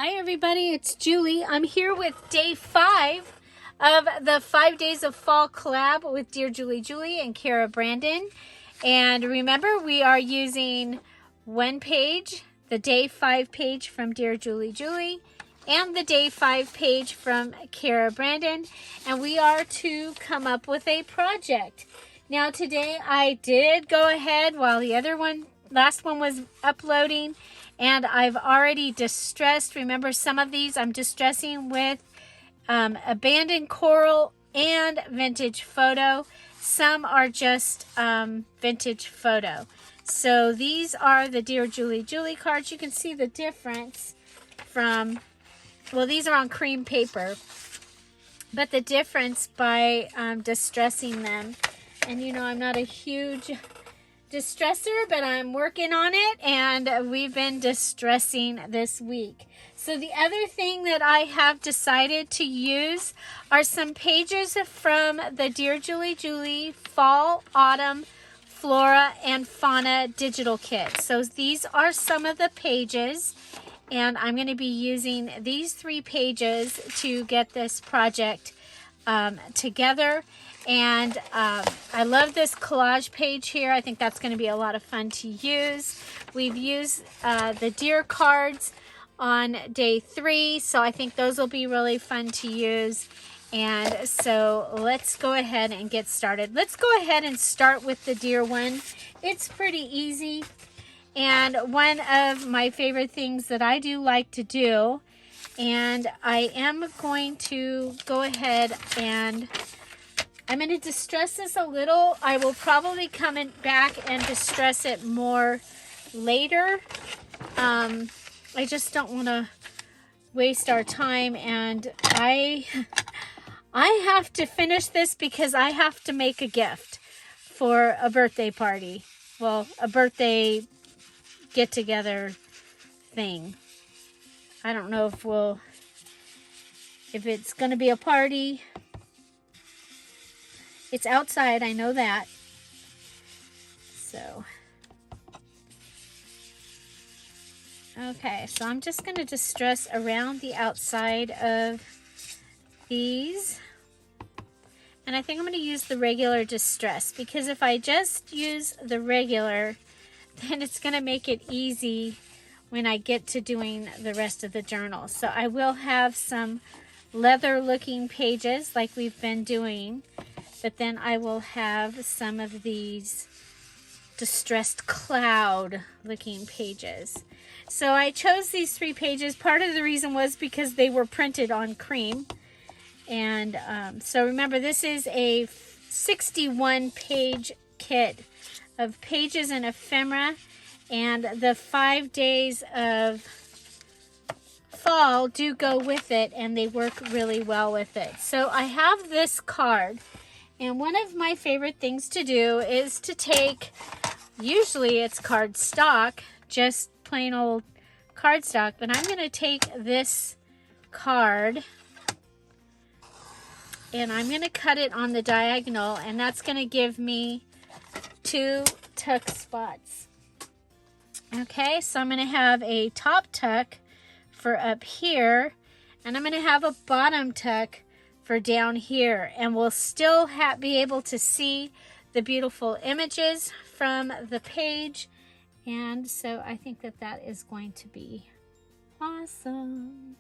Hi everybody, it's Julie. I'm here with day 5 of the 5 days of fall collab with Dear Julie Julie and Kara Brandon. And remember, we are using one page, the day 5 page from Dear Julie Julie, and the day 5 page from Kara Brandon. And we are to come up with a project. Now today I did go ahead while the last one was uploading, and I've already distressed. Remember, some of these I'm distressing with abandoned coral and vintage photo. Some are just vintage photo. So these are the Dear Julie Julie cards. You can see the difference from, well, these are on cream paper, but the difference by distressing them. And you know, I'm not a huge distresser, but I'm working on it, and we've been distressing this week. So the other thing that I have decided to use are some pages from the Dear Julie Julie Fall, Autumn, Flora, and Fauna digital kit. So these are some of the pages, and I'm going to be using these 3 pages to get this project together. And I love this collage page here. I think that's going to be a lot of fun to use. We've used the deer cards on day 3, so I think those will be really fun to use. And so let's go ahead and get started. Let's go ahead and start with the deer one. It's pretty easy, and one of my favorite things that I do like to do. And I am going to go ahead and I'm going to distress this a little. I will probably come back and distress it more later. I just don't want to waste our time, and I have to finish this because I have to make a gift for a birthday party. Well, a birthday get-together thing. I don't know if it's going to be a party. It's outside, I know that. So, okay, so I'm just going to distress around the outside of these. And I think I'm going to use the regular distress, because if I just use the regular, then it's going to make it easy when I get to doing the rest of the journal. So I will have some leather looking pages like we've been doing, but then I will have some of these distressed cloud looking pages. So I chose these 3 pages. Part of the reason was because they were printed on cream. And so remember, this is a 61 page kit of pages and ephemera, and the 5 days of fall do go with it, and they work really well with it. So I have this card, and one of my favorite things to do is to take, usually it's cardstock, just plain old cardstock, but I'm going to take this card and I'm going to cut it on the diagonal, and that's going to give me 2 tuck spots. Okay, so I'm going to have a top tuck for up here, and I'm going to have a bottom tuck for down here, and we'll still be able to see the beautiful images from the page. And so I think that that is going to be awesome.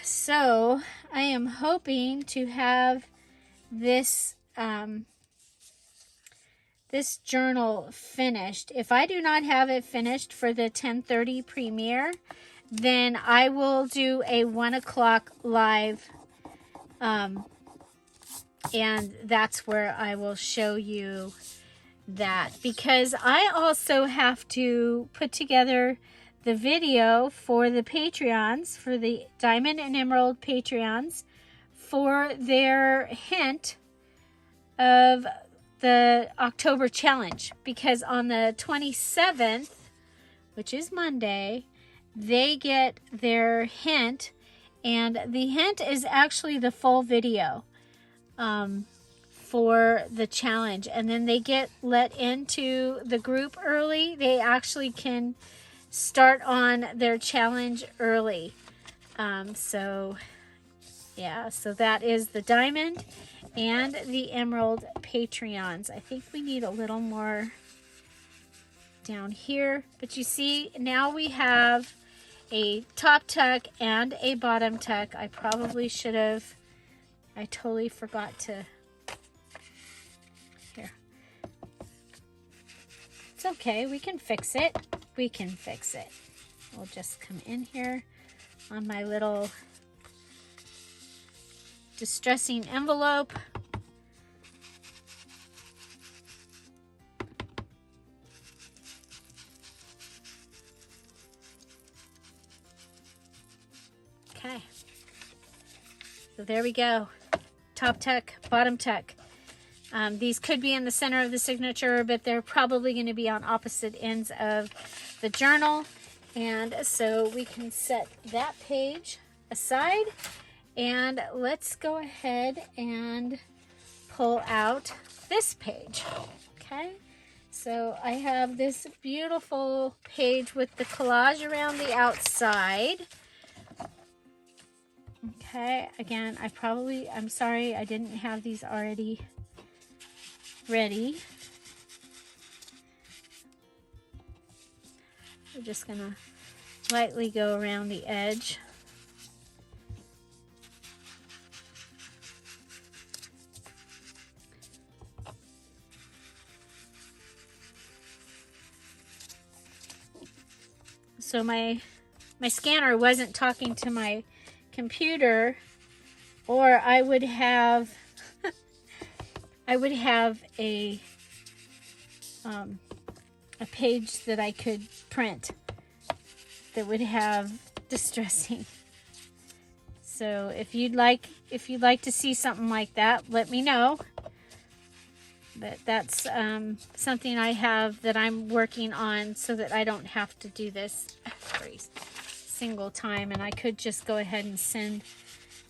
So I am hoping to have this this journal finished. If I do not have it finished for the 10:30 premiere, then I will do a 1 o'clock live, and that's where I will show you that, because I also have to put together the video for the Patreons, for the Diamond and Emerald Patreons, for their hint of the October challenge, because on the 27th, which is Monday, they get their hint, and the hint is actually the full video for the challenge, and then they get let into the group early. They actually can start on their challenge early. So yeah, so that is the diamond and the emerald Patreons. I think we need a little more down here, but you see now we have a top tuck and a bottom tuck. I probably should have, I totally forgot to, here. It's okay, we can fix it. We can fix it. We'll just come in here on my little distressing envelope. Okay, so there we go. Top tuck, bottom tuck. These could be in the center of the signature, but they're probably going to be on opposite ends of the journal. And so we can set that page aside, and let's go ahead and pull out this page. Okay, so I have this beautiful page with the collage around the outside. Okay, again, I'm sorry I didn't have these already ready. We're just gonna lightly go around the edge. So my scanner wasn't talking to my computer, or I would have a page that I could print that would have distressing. So if you'd like to see something like that, let me know. But that's something I have that I'm working on so that I don't have to do this every single time, and I could just go ahead and send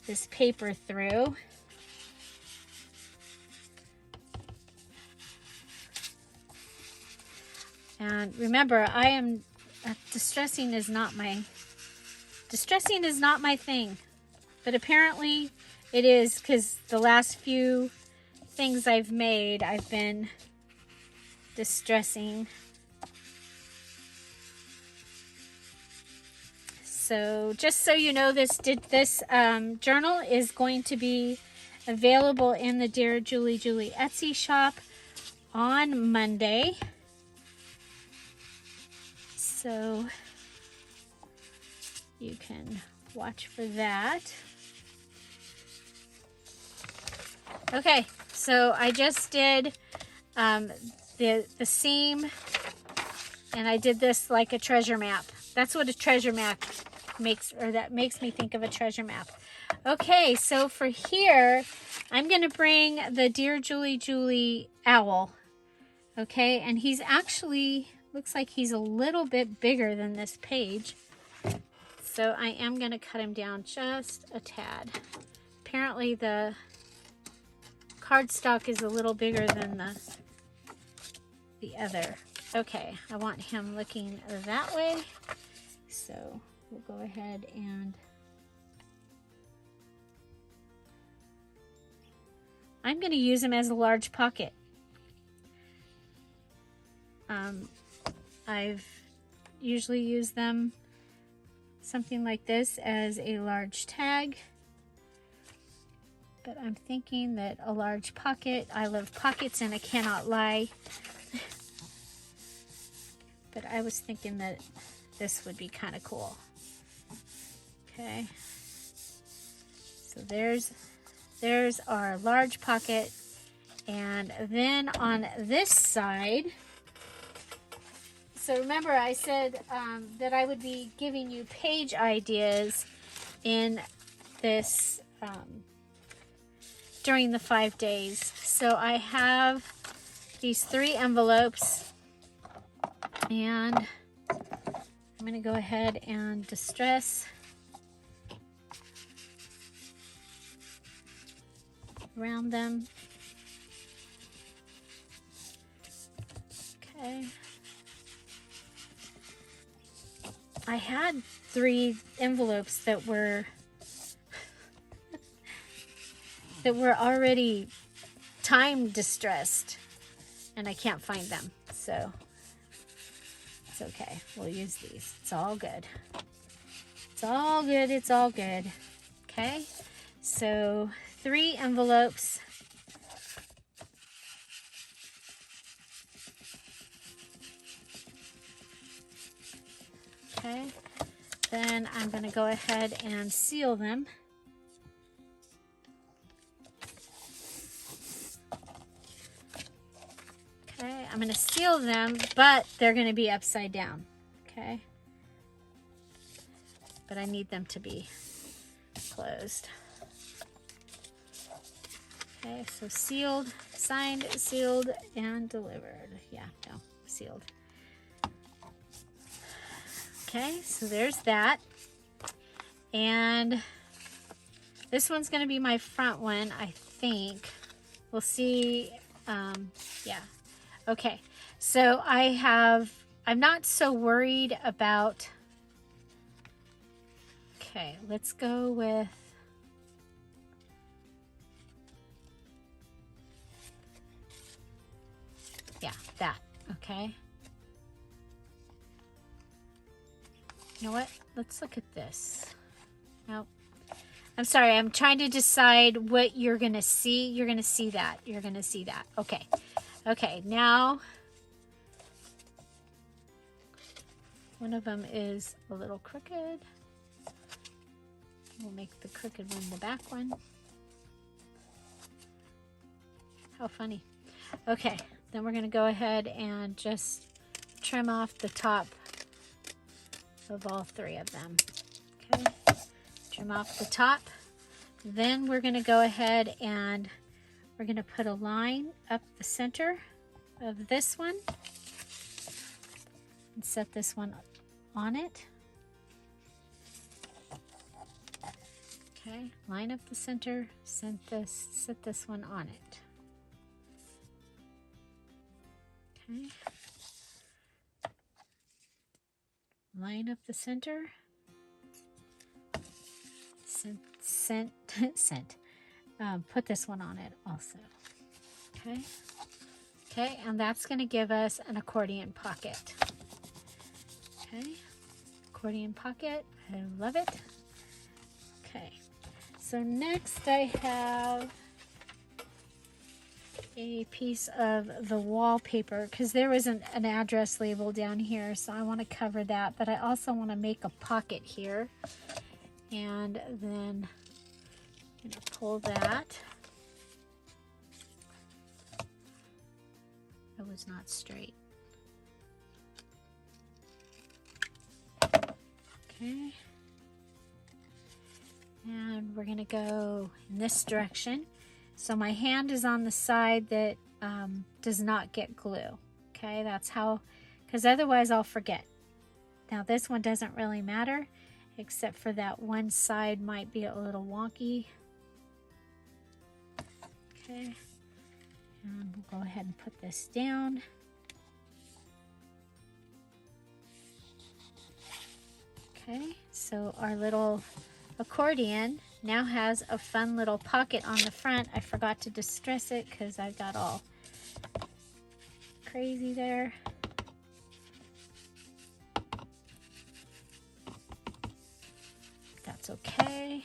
this paper through. And remember, distressing is not my thing, but apparently it is, because the last few things I've made, I've been distressing. So just so you know, this journal is going to be available in the Dear Julie Julie Etsy shop on Monday. So you can watch for that. Okay, so I just did the seam, and I did this like a treasure map. That's what a treasure map makes me think of a treasure map. Okay, so for here, I'm going to bring the Dear Julie Julie owl. Okay, and he's actually, looks like he's a little bit bigger than this page. So I am going to cut him down just a tad. Apparently the cardstock is a little bigger than the other. Okay, I want him looking that way. So we'll go ahead and I'm going to use him as a large pocket. I've usually used them something like this as a large tag, but I'm thinking that a large pocket, I love pockets and I cannot lie, but I was thinking that this would be kind of cool. Okay, so there's our large pocket, and then on this side, so remember I said that I would be giving you page ideas in this during the 5 days. So I have these 3 envelopes, and I'm going to go ahead and distress around them. Okay. I had 3 envelopes that were already time distressed, and I can't find them, so it's okay. We'll use these. It's all good. It's all good. It's all good. Okay, so 3 envelopes. Okay, then I'm going to go ahead and seal them. Okay, I'm going to seal them, but they're going to be upside down. Okay, but I need them to be closed. Okay, so sealed, signed, sealed, and delivered. Yeah, no, sealed. Okay, so there's that. And this one's going to be my front one, I think. We'll see. Yeah. Okay, so I'm not so worried about, okay, let's go with, yeah, that, okay. You know what? Let's look at this. Nope. I'm sorry. I'm trying to decide what you're going to see. You're going to see that. You're going to see that. Okay. Okay. Now, one of them is a little crooked. We'll make the crooked one the back one. How funny. Okay. Then we're going to go ahead and just trim off the top of all 3 of them. Okay, trim off the top. Then we're going to go ahead and we're going to put a line up the center of this one and set this one on it. Okay, line up the center, set this one on it. Okay. Line up the center, put this one on it also. Okay, okay, and that's going to give us an accordion pocket. Okay, accordion pocket, I love it. Okay, so next I have a piece of the wallpaper, because there was an address label down here, so I want to cover that, but I also want to make a pocket here, and then I'm going to pull that. It was not straight. Okay, and we're going to go in this direction. So my hand is on the side that does not get glue. Okay, that's how, because otherwise I'll forget. Now this one doesn't really matter, except for that one side might be a little wonky. Okay, and we'll go ahead and put this down. Okay, so our little accordion now has a fun little pocket on the front. I forgot to distress it because I got all crazy there. That's okay.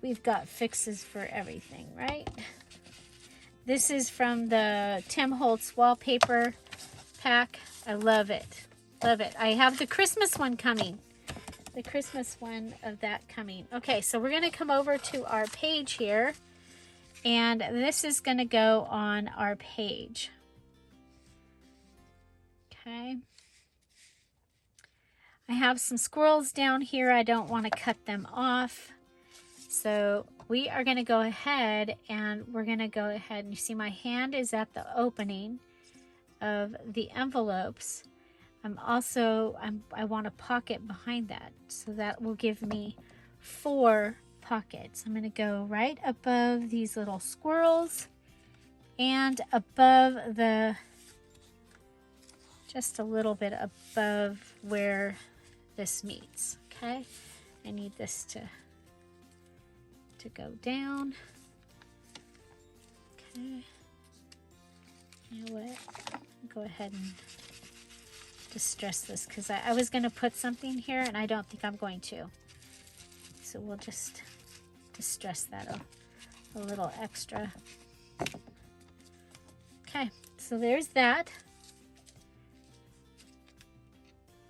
We've got fixes for everything, right? This is from the Tim Holtz wallpaper pack. I love it. Love it. I have the Christmas one coming. The Christmas one of that coming. Okay, so we're going to come over to our page here. And this is going to go on our page. Okay. I have some squirrels down here. I don't want to cut them off. So we are going to go ahead and we're going to go ahead and you see my hand is at the opening of the envelopes. I want a pocket behind that, so that will give me 4 pockets. I'm going to go right above these little squirrels, and above the, just a little bit above where this meets. Okay, I need this to go down. Okay, you know what? Go ahead and distress this because I was going to put something here and I don't think I'm going to. So we'll just distress that a little extra. Okay, so there's that.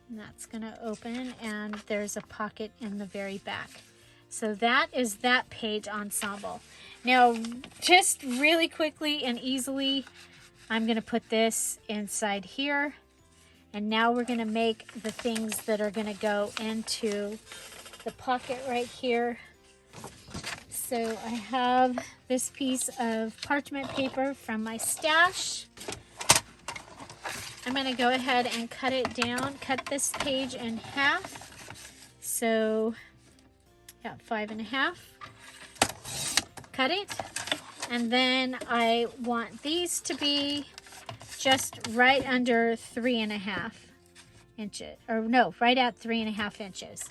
And that's going to open and there's a pocket in the very back. So that is that page ensemble. Now, just really quickly and easily, I'm going to put this inside here. And now we're going to make the things that are going to go into the pocket right here. So I have this piece of parchment paper from my stash. I'm going to go ahead and cut it down, cut this page in half. So, yeah, 5.5. Cut it. And then I want these to be just right under 3.5 inches, or no, right at 3.5 inches.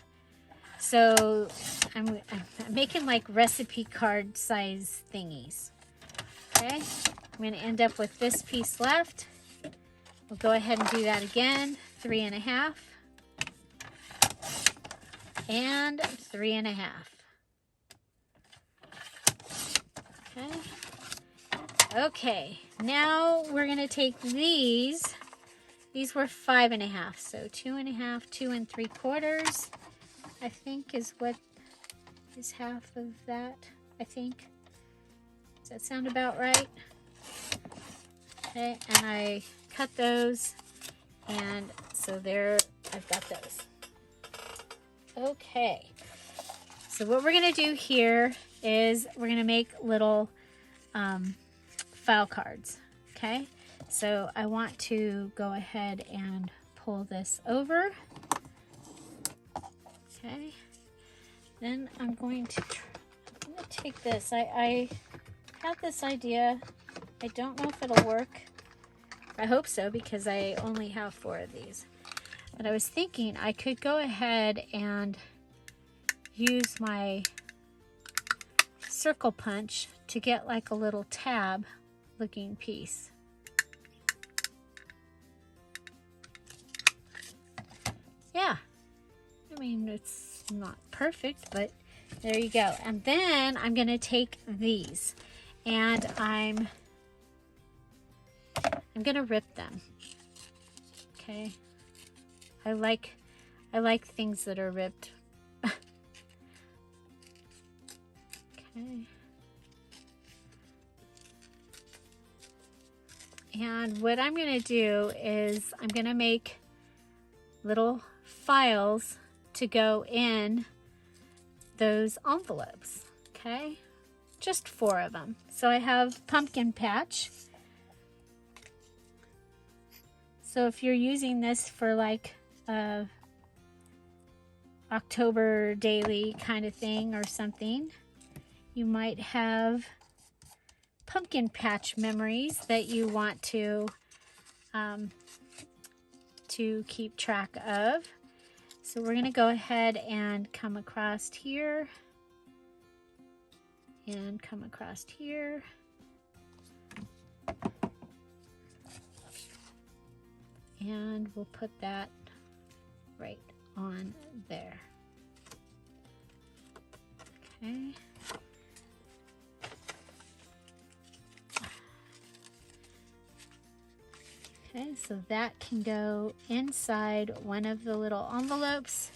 So I'm making like recipe card size thingies. Okay, I'm going to end up with this piece left. We'll go ahead and do that again. 3.5 and 3.5. Okay. Okay, now we're going to take these. These were 5.5, so 2.5, 2 3/4, I think is what is half of that, I think. Does that sound about right? Okay, and I cut those, and so there, I've got those. Okay, so what we're going to do here is we're going to make little file cards. Okay, so I want to go ahead and pull this over. Okay, then I'm going to take this. I have this idea. I don't know if it'll work. I hope so because I only have 4 of these. But I was thinking I could go ahead and use my circle punch to get like a little tab looking piece. Yeah, I mean, it's not perfect, but there you go. And then I'm going to take these and I'm going to rip them. Okay. I like things that are ripped. Okay. And what I'm going to do is I'm going to make little files to go in those envelopes. Okay, just 4 of them. So I have pumpkin patch. So if you're using this for like a October daily kind of thing or something, you might have pumpkin patch memories that you want to keep track of. So we're going to go ahead and come across here and come across here. And we'll put that right on there. Okay. Okay, so that can go inside one of the little envelopes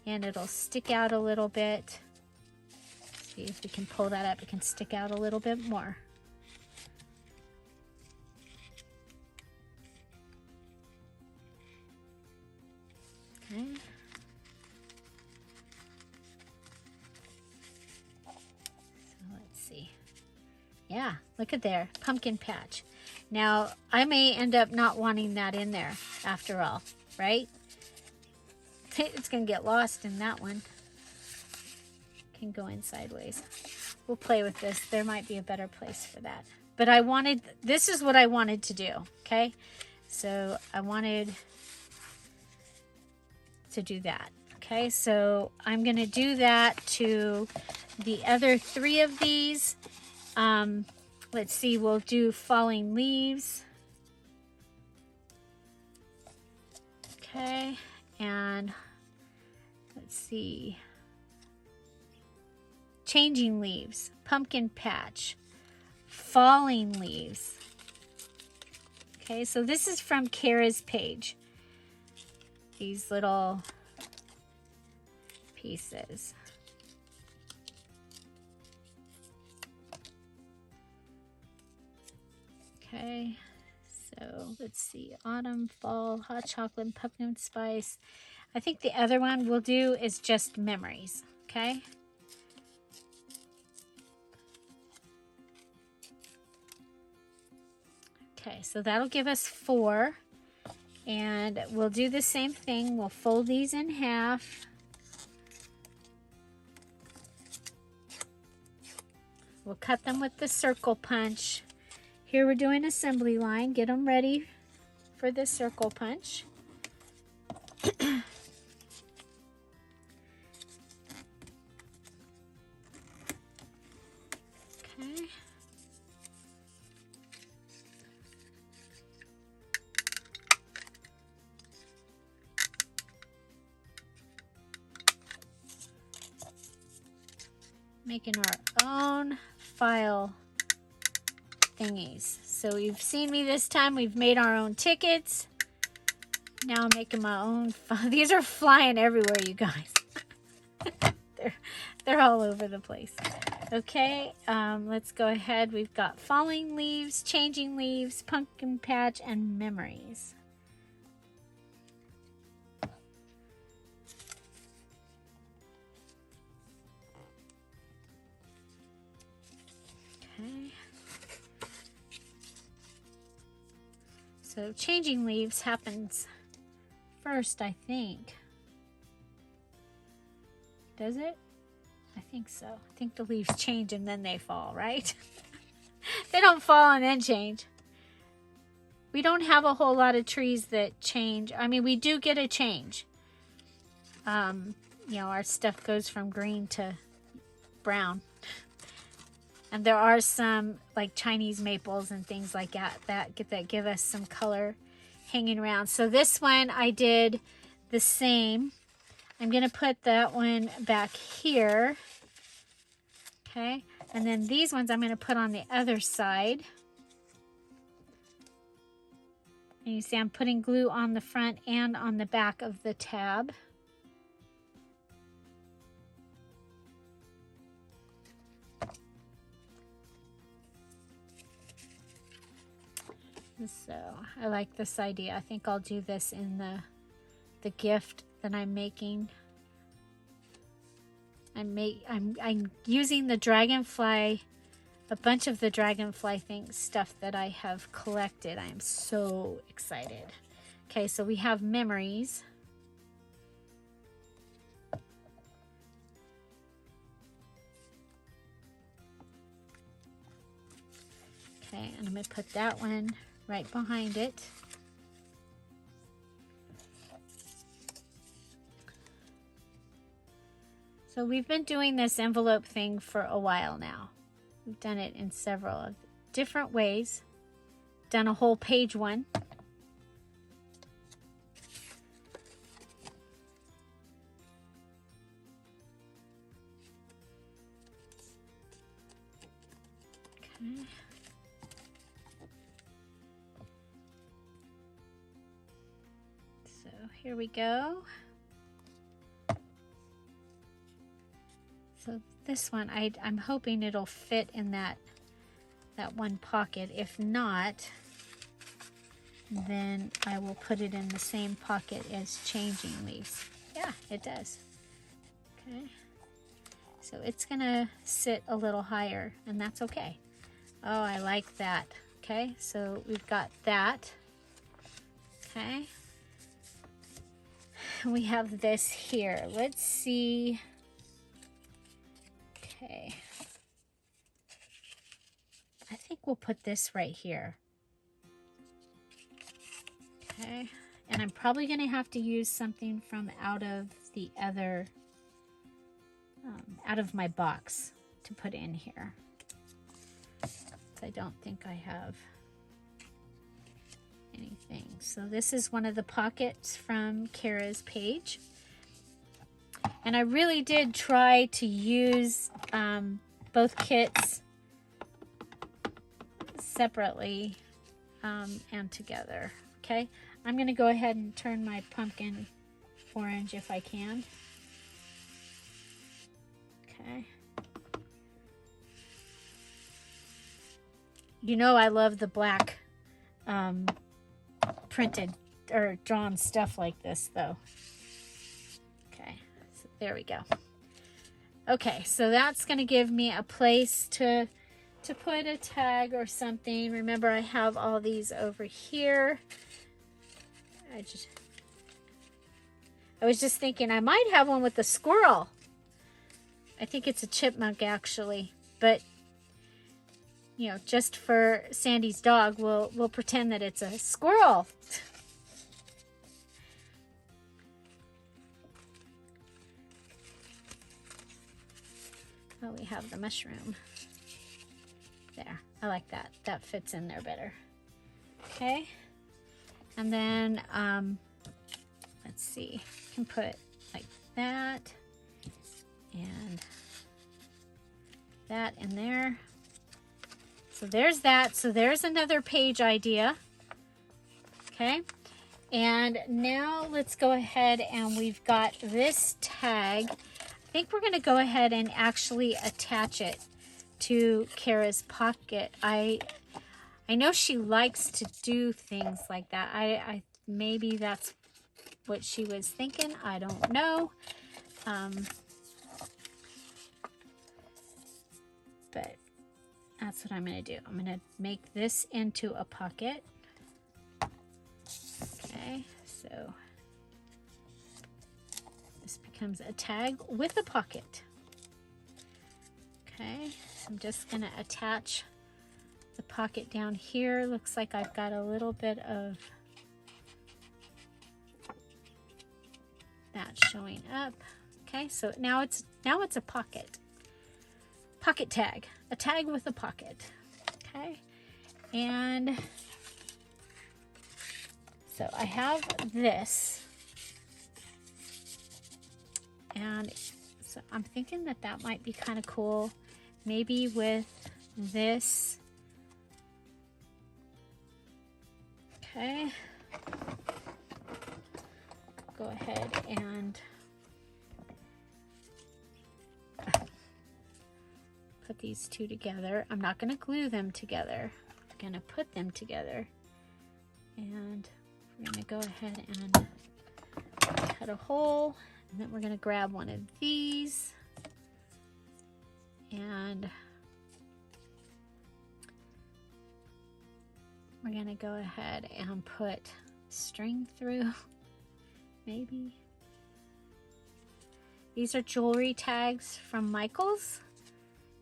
and it'll stick out a little bit. See if we can pull that up. It can stick out a little bit more. Okay. So let's see. Yeah, look at there, pumpkin patch. Now, I may end up not wanting that in there after all, right? It's going to get lost in that one. Can go in sideways. We'll play with this. There might be a better place for that. but this is what I wanted to do, okay? So I wanted to do that, okay? So I'm gonna do that to the other 3 of these. Let's see, we'll do falling leaves. Okay, and let's see, changing leaves, pumpkin patch, falling leaves. Okay, so this is from Kara's page. These little pieces. Okay, so let's see, autumn, fall, hot chocolate, pumpkin spice. I think the other one we'll do is just memories, okay? Okay, so that'll give us 4. And we'll do the same thing. We'll fold these in half. We'll cut them with the circle punch. Here we're doing assembly line. Get them ready for the circle punch. Okay. Making our own file thingies. So you've seen me this time. We've made our own tickets. Now I'm making my own. These are flying everywhere, you guys. they're all over the place. Okay, let's go ahead. We've got falling leaves, changing leaves, pumpkin patch, and memories. Okay. So changing leaves happens first, I think. Does it? I think so. I think the leaves change and then they fall, right? They don't fall and then change. We don't have a whole lot of trees that change. I mean, we do get a change. You know, our stuff goes from green to brown. And there are some like Chinese maples and things like that give us some color hanging around. So this one I did the same. I'm going to put that one back here. Okay. And then these ones I'm going to put on the other side. And you see I'm putting glue on the front and on the back of the tab. So I like this idea. I think I'll do this in the gift that I'm making. I'm using the dragonfly, a bunch of the dragonfly stuff that I have collected. I am so excited. Okay, so we have memories. Okay, and I'm going to put that one right behind it. So we've been doing this envelope thing for a while now. We've done it in several different ways. Done a whole page one. Okay. So here we go. So this one, I'm hoping it'll fit in that one pocket. If not, then I will put it in the same pocket as changing leaves. Yeah, it does. Okay. So it's gonna sit a little higher, and that's okay. Oh, I like that. Okay, so we've got that. Okay. We have this here. Let's see. Okay. I think we'll put this right here. Okay, and I'm probably going to have to use something from out of the other, out of my box to put in here. I don't think I have anything. So this is one of the pockets from Kara's page. And I really did try to use both kits separately and together. Okay, I'm going to go ahead and turn my pumpkin orange if I can. Okay. You know I love the black printed or drawn stuff like this though. Okay, so there we go. Okay, so that's going to give me a place to put a tag or something. Remember, I have all these over here. I was just thinking I might have one with a squirrel. I think it's a chipmunk actually, but you know, just for Sandy's dog, we'll pretend that it's a squirrel. Oh, we have the mushroom. There, I like that. That fits in there better. Okay, and then let's see, I can put like that and that in there. So there's that. So there's another page idea. Okay, and now let's go ahead and we've got this tag. I think we're going to go ahead and actually attach it to Kara's pocket. I know she likes to do things like that. I maybe that's what she was thinking. I don't know. But that's what I'm going to do. I'm going to make this into a pocket. Okay, so this becomes a tag with a pocket. Okay, so I'm just going to attach the pocket down here. Looks like I've got a little bit of that showing up. Okay, so now it's a pocket tag, a tag with a pocket. Okay, and so I have this, and so I'm thinking that that might be kind of cool, maybe with this. Okay, go ahead and put these two together. I'm not going to glue them together. I'm going to put them together. And we're going to go ahead and cut a hole. And then we're going to grab one of these. And we're going to go ahead and put string through. Maybe. These are jewelry tags from Michaels.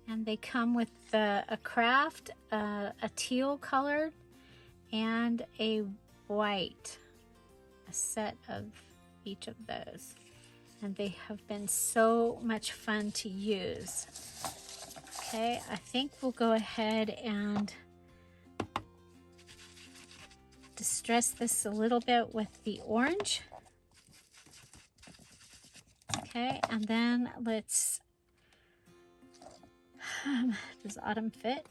And they come with a craft, a teal colored, and a white, a set of each of those. And they have been so much fun to use. Okay, I think we'll go ahead and distress this a little bit with the orange. Okay, and then let's does autumn fit?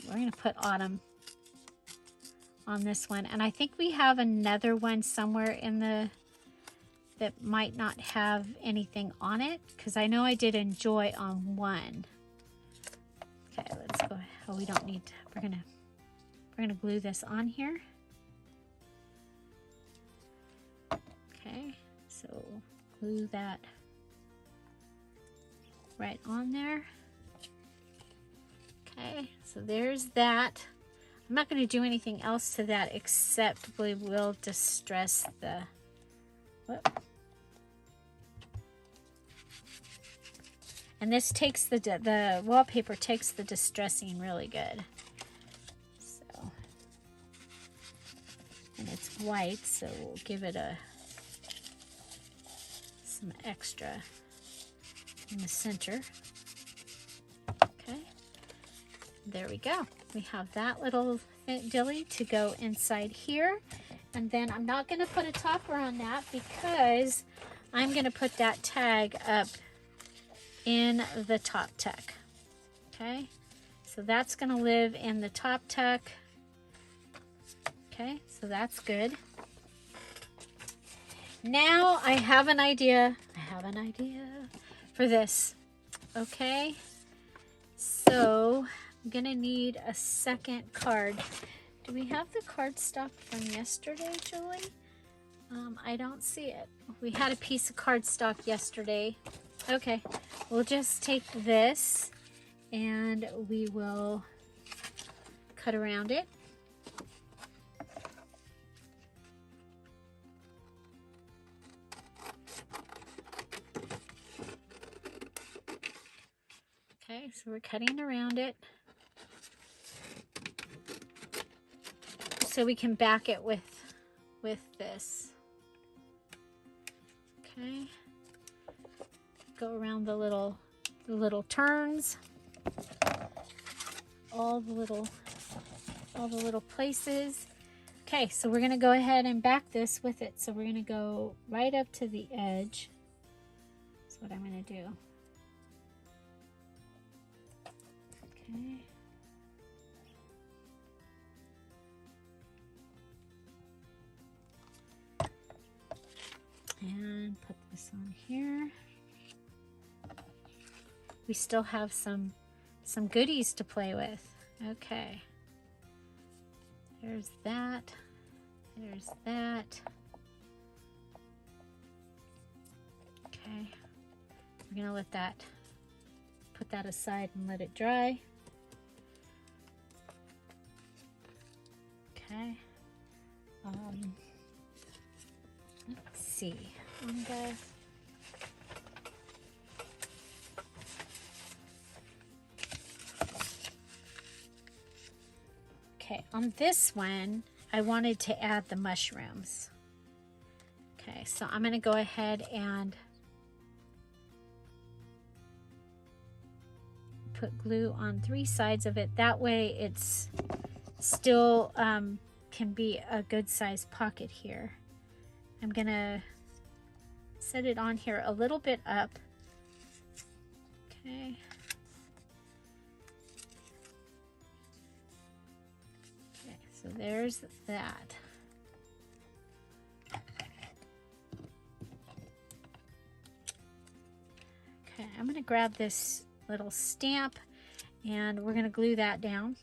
We're going to put autumn on this one. And I think we have another one somewhere in the that might not have anything on it, because I know I did enjoy on one. Okay, let's go. Oh, we don't need to, we're gonna glue this on here. Okay, so glue that right on there. Okay, so there's that. I'm not going to do anything else to that except we will distress the, whoop. And this takes the wallpaper takes the distressing really good. white, so we'll give it some extra in the center. Okay, there we go. We have that little dilly to go inside here. And then I'm not going to put a topper on that because I'm going to put that tag up in the top tuck. Okay, so that's going to live in the top tuck. Okay, so that's good. Now I have an idea. For this. Okay, so I'm going to need a second card. Do we have the cardstock from yesterday, Julie? I don't see it. We had a piece of cardstock yesterday. Okay, we'll just take this and we will cut around it. Okay, so we're cutting around it, so we can back it with this. Okay, go around the little turns, all the little places. Okay, so we're gonna go ahead and back this with it. So we're gonna go right up to the edge. That's what I'm gonna do. Okay. And put this on here. We still have some goodies to play with. Okay. There's that. There's that. Okay. We're gonna put that aside and let it dry. Okay. Let's see. Okay, on this one, I wanted to add the mushrooms. Okay, so I'm going to go ahead and put glue on 3 sides of it. That way it's still can be a good size pocket here. I'm going to set it on here a little bit up. Okay. Okay, so there's that. Okay, I'm going to grab this little stamp and we're going to glue that down.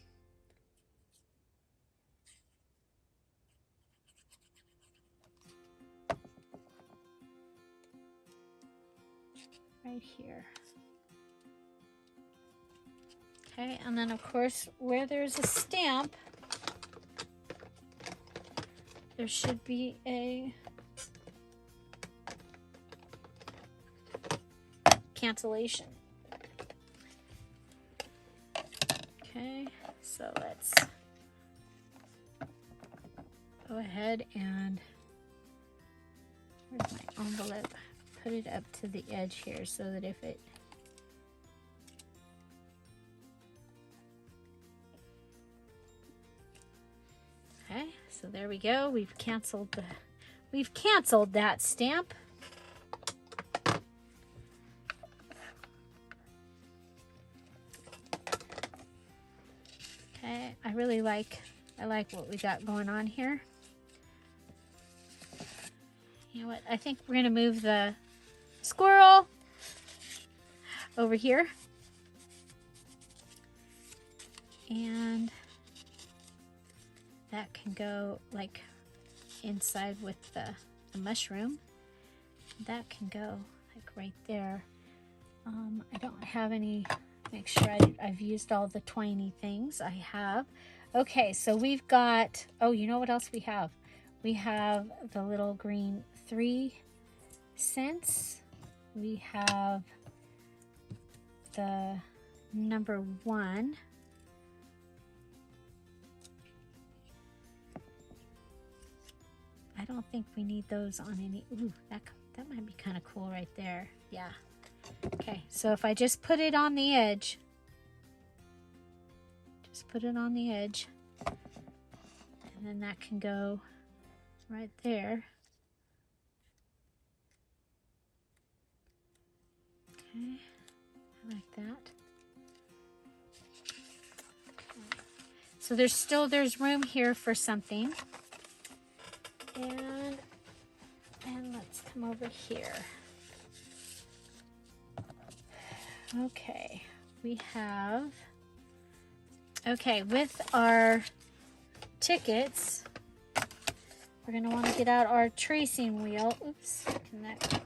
Right here. Okay, and then of course where there's a stamp, there should be a cancellation. Okay, so let's go ahead and, where's my envelope? Put it up to the edge here so that if it, okay, so there we go. We've canceled that stamp. Okay, I like what we got going on here. You know what? I think we're gonna move the squirrel over here, and that can go like inside with the mushroom. That can go like right there. I don't have any, make sure I've used all the twiny things I have. Okay, so we've got, oh, you know what else we have? We have the little green 3 cents. We have the number 1. don't think we need those on any. Ooh, that might be kind of cool right there. Yeah. Okay, so if I just put it on the edge, and then that can go right there. Okay, I like that. Okay. So there's room here for something. And let's come over here. Okay, we have, okay, with our tickets, we're going to want to get out our tracing wheel. Oops, connect.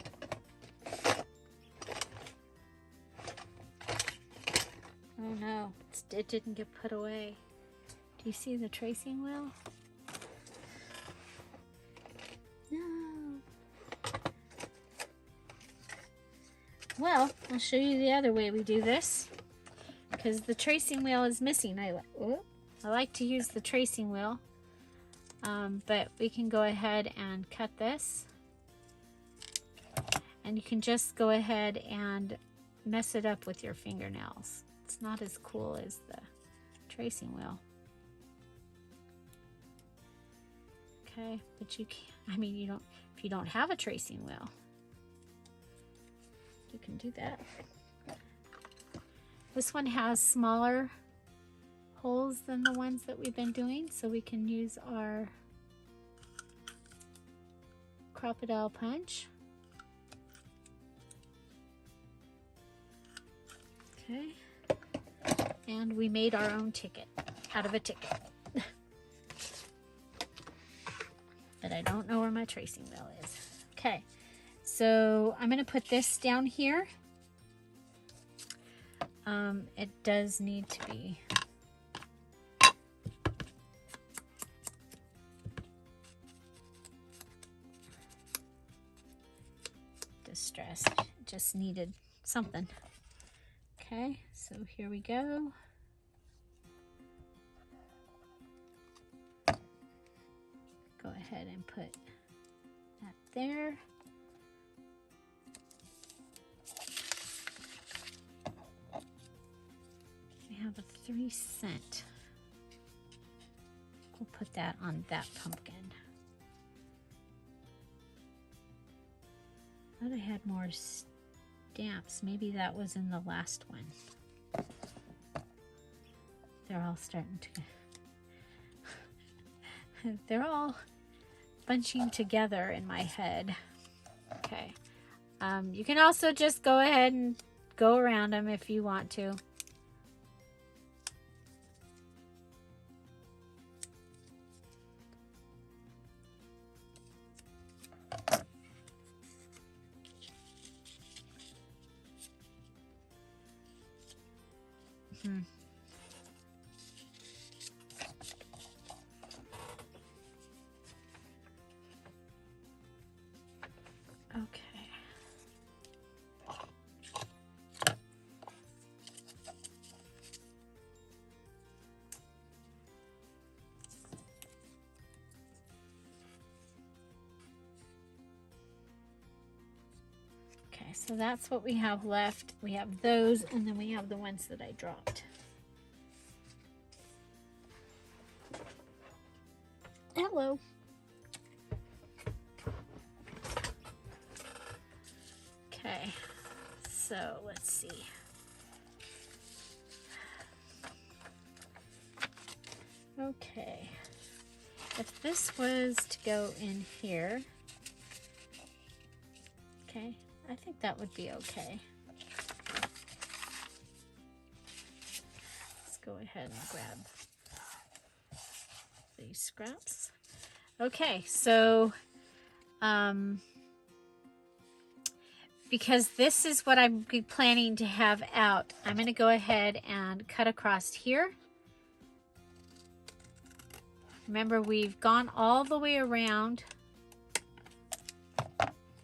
Oh no, it didn't get put away. Do you see the tracing wheel? No. Well, I'll show you the other way we do this, because the tracing wheel is missing. I like to use the tracing wheel, but we can go ahead and cut this, and you can just go ahead and mess it up with your fingernails. It's not as cool as the tracing wheel. Okay, but you can't, I mean, you don't, if you don't have a tracing wheel, you can do that. This one has smaller holes than the ones that we've been doing, so we can use our crocodile punch. Okay, and we made our own ticket out of a ticket. But I don't know where my tracing wheel is. Okay, so I'm going to put this down here. It does need to be distressed. It just needed something. Okay, so here we go. Go ahead and put that there. We have a 3-cent. We'll put that on that pumpkin. I thought I had more stamps. Maybe that was in the last one. They're all starting to... They're all bunching together in my head. Okay. You can also just go ahead and go around them if you want to. Okay. Okay, so that's what we have left. We have those, and then we have the ones that I dropped. Hello. Okay, so let's see. Okay, if this was to go in here, okay, I think that would be okay. Let's go ahead and grab these scraps. Okay, so because this is what I'm planning to have out, I'm going to go ahead and cut across here. Remember, we've gone all the way around.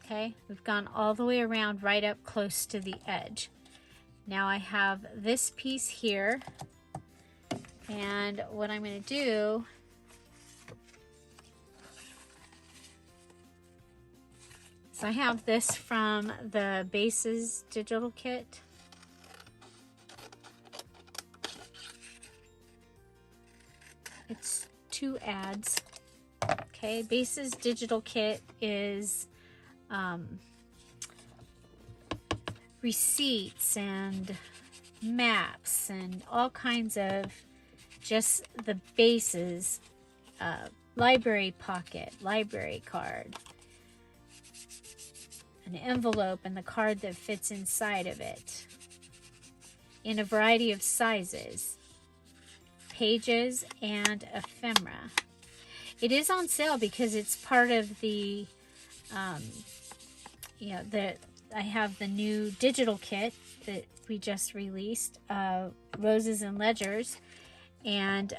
Okay, we've gone all the way around right up close to the edge. Now I have this piece here, and what I'm going to do So I have this from the Bases digital kit. It's 2 ads. Okay, Bases digital kit is receipts and maps and all kinds of just the bases, library pocket, library card, an envelope and the card that fits inside of it in a variety of sizes, pages and ephemera. It is on sale because it's part of the, you know, I have the new digital kit that we just released, Roses and Ledgers, and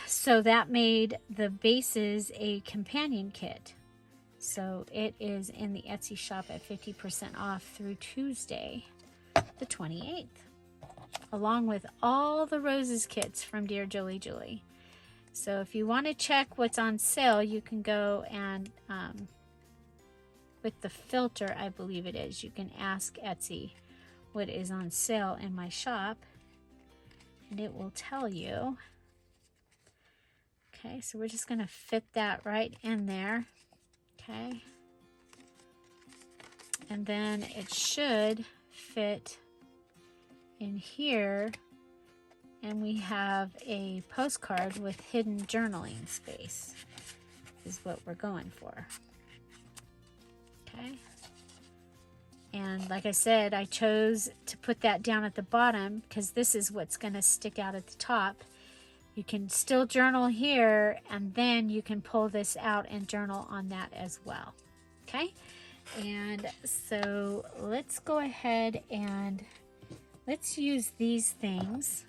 so that made the bases a companion kit. So it is in the Etsy shop at 50% off through Tuesday, the 28th, along with all the Roses kits from Dear Julie Julie. So if you want to check what's on sale, you can go and, with the filter, I believe it is, you can ask Etsy what is on sale in my shop, and it will tell you. Okay, so we're just going to fit that right in there. Okay. And then it should fit in here. And we have a postcard with hidden journaling space, is what we're going for. Okay. And like I said, I chose to put that down at the bottom because this is what's going to stick out at the top. You can still journal here, and then you can pull this out and journal on that as well. Okay. And so let's go ahead and let's use these things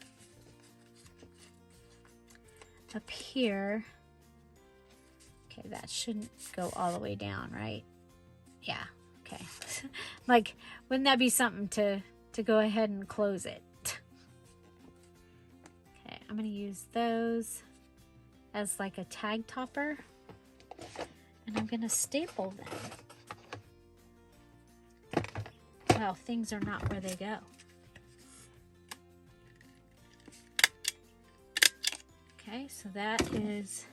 up here. Okay, that shouldn't go all the way down, right? Yeah, okay. Like, wouldn't that be something to go ahead and close it? Okay, I'm going to use those as like a tag topper, and I'm going to staple them. Well, things are not where they go. Okay, so that is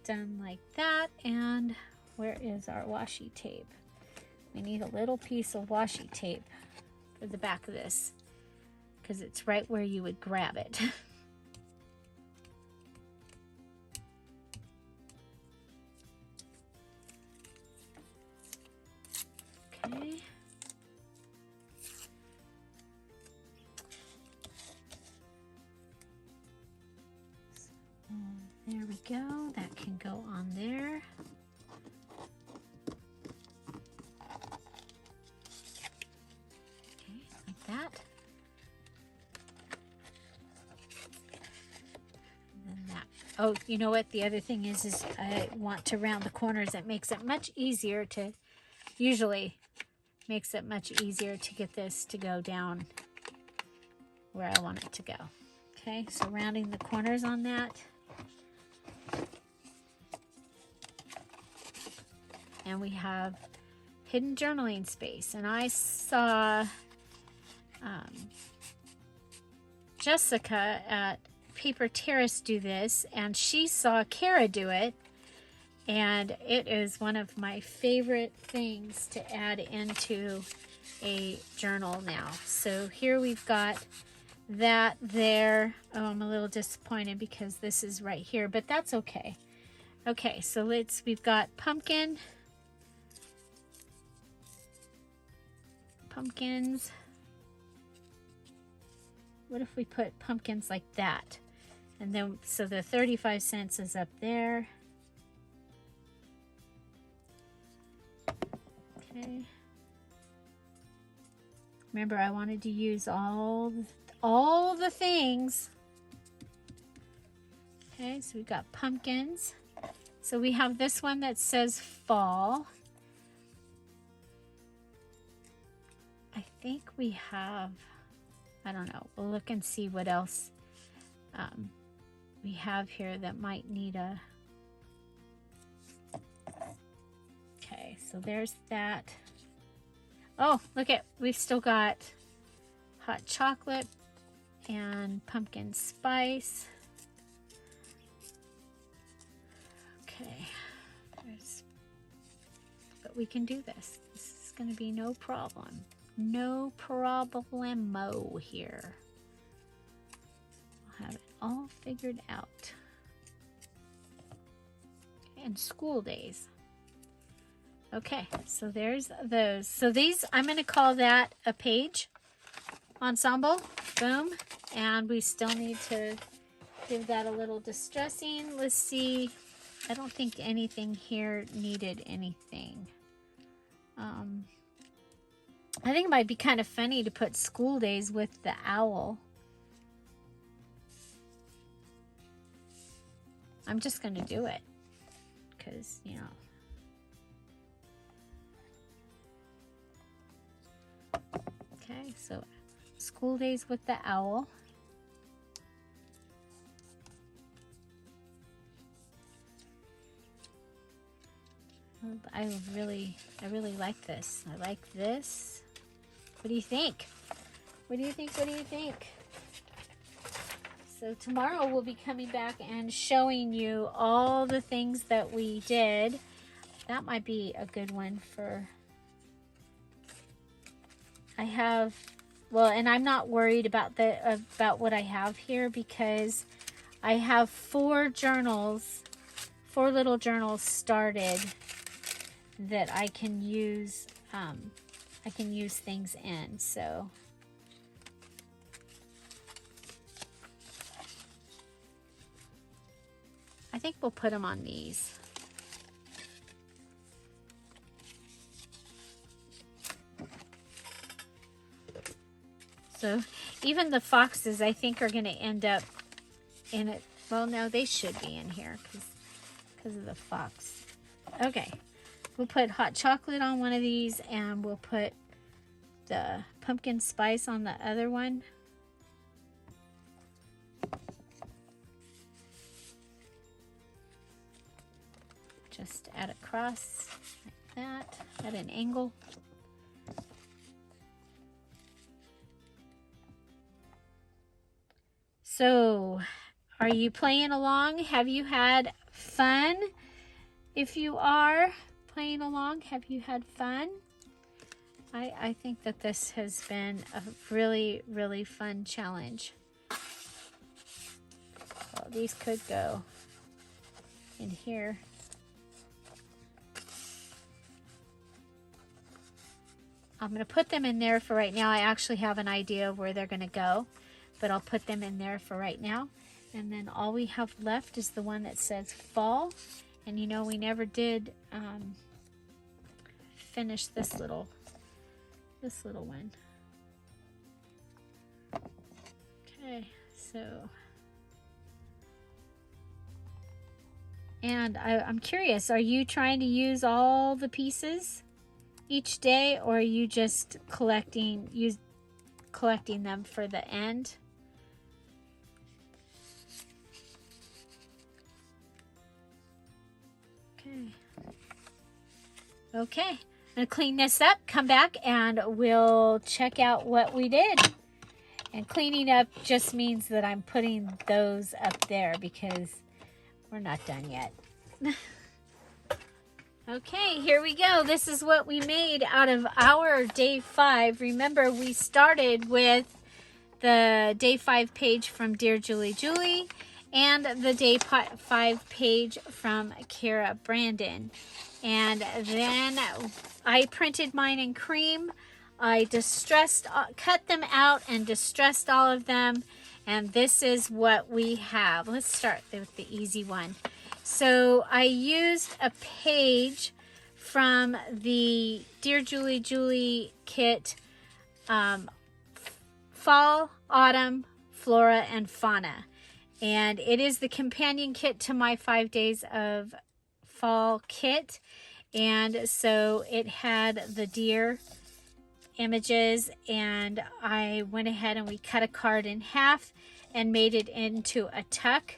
done like that. And where is our washi tape? We need a little piece of washi tape for the back of this because it's right where you would grab it. Okay. There we go. That can go on there. Okay, like that. And then that. Oh, you know what? The other thing is I want to round the corners. It makes it much easier to, usually makes it much easier to get this to go down where I want it to go. Okay, so rounding the corners on that. And we have hidden journaling space. And I saw Jessica at Paper Terrace do this, and she saw Kara do it. And it is one of my favorite things to add into a journal now. So here we've got that there. Oh, I'm a little disappointed because this is right here, but that's okay. Okay, so we've got pumpkins. What if we put pumpkins like that? And then, so the 35 cents is up there. Okay. Remember, I wanted to use all the things. Okay, so we've got pumpkins. So we have this one that says fall. I think we have, I don't know, we'll look and see what else we have here that might need a Okay, so there's that. Oh, look at, we've still got hot chocolate and pumpkin spice. Okay, but we can do this. This is going to be no problem. No problemo here. We'll have it all figured out. And school days. Okay, so there's those. So these, I'm going to call that a page ensemble. Boom. And we still need to give that a little distressing. Let's see. I don't think anything here needed anything. I think it might be kind of funny to put school days with the owl. I'm just going to do it because, you know. Okay, so school days with the owl. I really like this. I like this. What do you think? What do you think? What do you think? So tomorrow we'll be coming back and showing you all the things that we did. That might be a good one for... I have, well, and I'm not worried about what I have here because I have 4 journals, 4 little journals started that I can use things in. So I think we'll put them on these. So even the foxes, I think, are going to end up in it. Well, no, they should be in here because of the fox. Okay, we'll put hot chocolate on one of these, and we'll put the pumpkin spice on the other one. Just add a cross like that at an angle. So, are you playing along? Have you had fun? If you are playing along, have you had fun? I think that this has been a really, really fun challenge. Well, these could go in here. I'm going to put them in there for right now. I actually have an idea of where they're going to go, but I'll put them in there for right now. And then all we have left is the one that says fall. And you know, we never did finish this little one. Okay, so, and I'm curious, are you trying to use all the pieces each day, or are you just collecting them for the end? Okay, I'm gonna clean this up, come back, and we'll check out what we did. And cleaning up just means that I'm putting those up there because we're not done yet. Okay, here we go. This is what we made out of our day 5. Remember, we started with the day 5 page from Dear Julie Julie and the day 5 page from Kara Brandon. And then I printed mine in cream. I cut them out and distressed all of them. And this is what we have. Let's start with the easy one. So I used a page from the Dear Julie Julie kit, Fall, Autumn, Flora, and Fauna. And it is the companion kit to my 5 days of fall kit. And so it had the deer images, and I went ahead and we cut a card in half and made it into a tuck.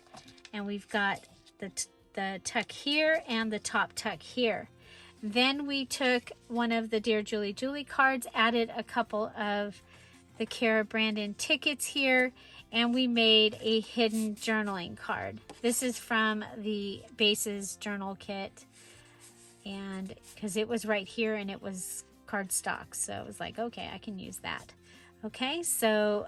And we've got the tuck here and the top tuck here. Then we took one of the Dear Julie Julie cards, added a couple of the Kara Brandon tickets here, and we made a hidden journaling card. This is from the Bases journal kit, and because it was right here and it was cardstock, so it was like, okay, I can use that. Okay, so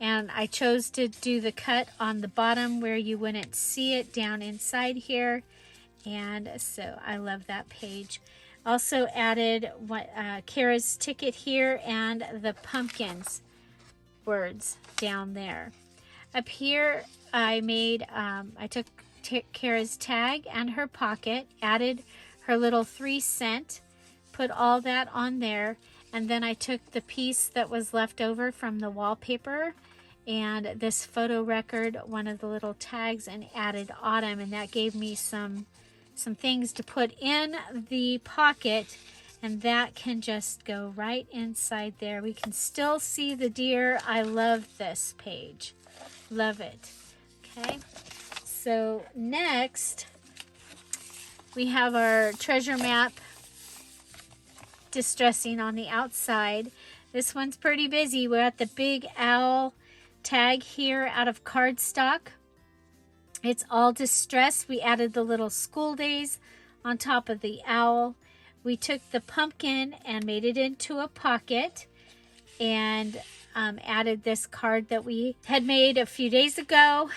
and I chose to do the cut on the bottom where you wouldn't see it down inside here, and so I love that page. Also added Kara's ticket here and the pumpkins words down there. Up here I made, I took Kara's tag and her pocket, added her little 3-cent, put all that on there, and then I took the piece that was left over from the wallpaper and this photo record, one of the little tags, and added autumn, and that gave me some things to put in the pocket, and that can just go right inside there. We can still see the deer. I love this page. Love it. Okay, so next we have our treasure map distressing on the outside. This one's pretty busy. We're at the big owl tag here out of cardstock. It's all distressed. We added the little school days on top of the owl. We took the pumpkin and made it into a pocket, and added this card that we had made a few days ago.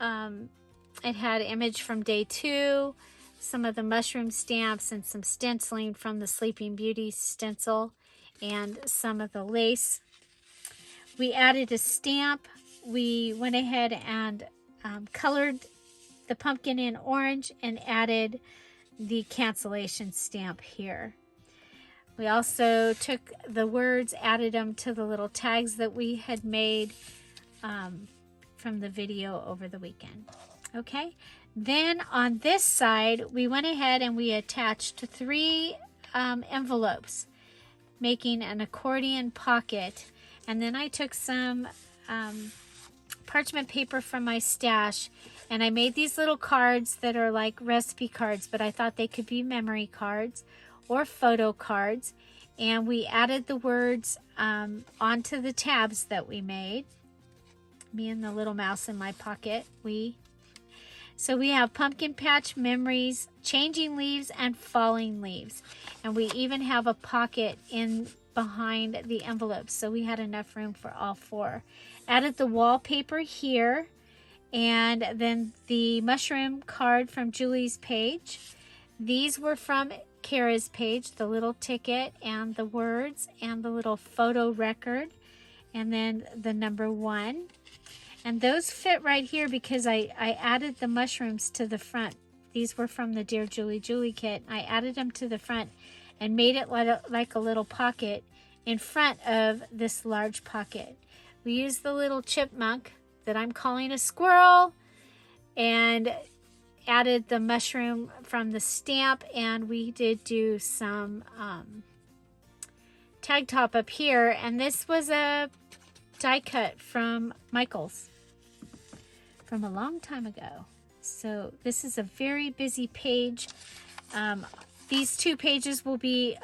It had image from day 2, some of the mushroom stamps, and some stenciling from the Sleeping Beauty stencil, and some of the lace. We added a stamp. We went ahead and colored the pumpkin in orange and added the cancellation stamp here. We also took the words, added them to the little tags that we had made from the video over the weekend. Okay, then on this side we went ahead and we attached 3 envelopes, making an accordion pocket. And then I took some parchment paper from my stash, and I made these little cards that are like recipe cards, but I thought they could be memory cards or photo cards. And we added the words onto the tabs that we made. Me and the little mouse in my pocket. So we have pumpkin patch memories, changing leaves, and falling leaves. And we even have a pocket in behind the envelopes, so we had enough room for all 4. Added the wallpaper here, and then the mushroom card from Julie's page. These were from Kara's page, the little ticket and the words and the little photo record, and then the number 1. And those fit right here because I added the mushrooms to the front. These were from the Dear Julie Julie kit. I added them to the front and made it like a little pocket in front of this large pocket. We used the little chipmunk that I'm calling a squirrel, and added the mushroom from the stamp, and we did do some tag top up here, and this was a die cut from Michael's from a long time ago. So this is a very busy page. These 2 pages will be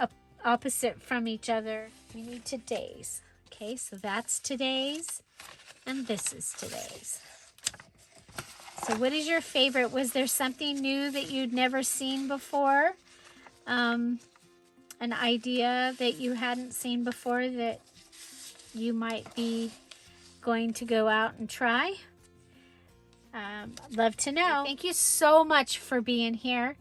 opposite from each other. We need today's. Okay, so that's today's, and this is today's. So what is your favorite? Was there something new that you'd never seen before? An idea that you hadn't seen before that you might be going to go out and try? Love to know. Thank you so much for being here.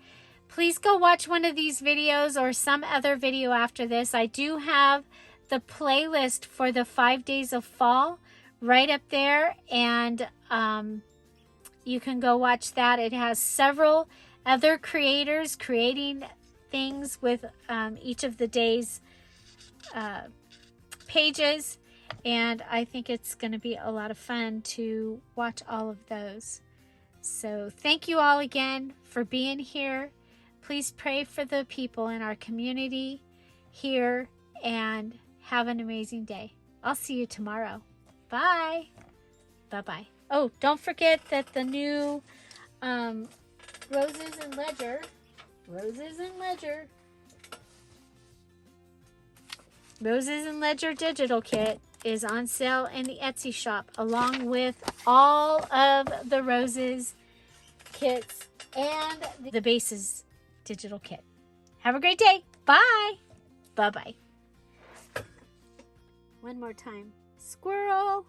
Please go watch one of these videos or some other video after this. I do have the playlist for the 5 days of fall right up there, and you can go watch that. It has several other creators creating things with each of the days pages, and I think it's going to be a lot of fun to watch all of those. So thank you all again for being here. Please pray for the people in our community here, and have an amazing day. I'll see you tomorrow. Bye. Bye-bye. Oh, don't forget that the new Roses and Ledger Roses and Ledger. Roses and Ledger digital kit is on sale in the Etsy shop, along with all of the roses kits and the bases digital kit. Have a great day. Bye. Bye-bye. One more time. Squirrel.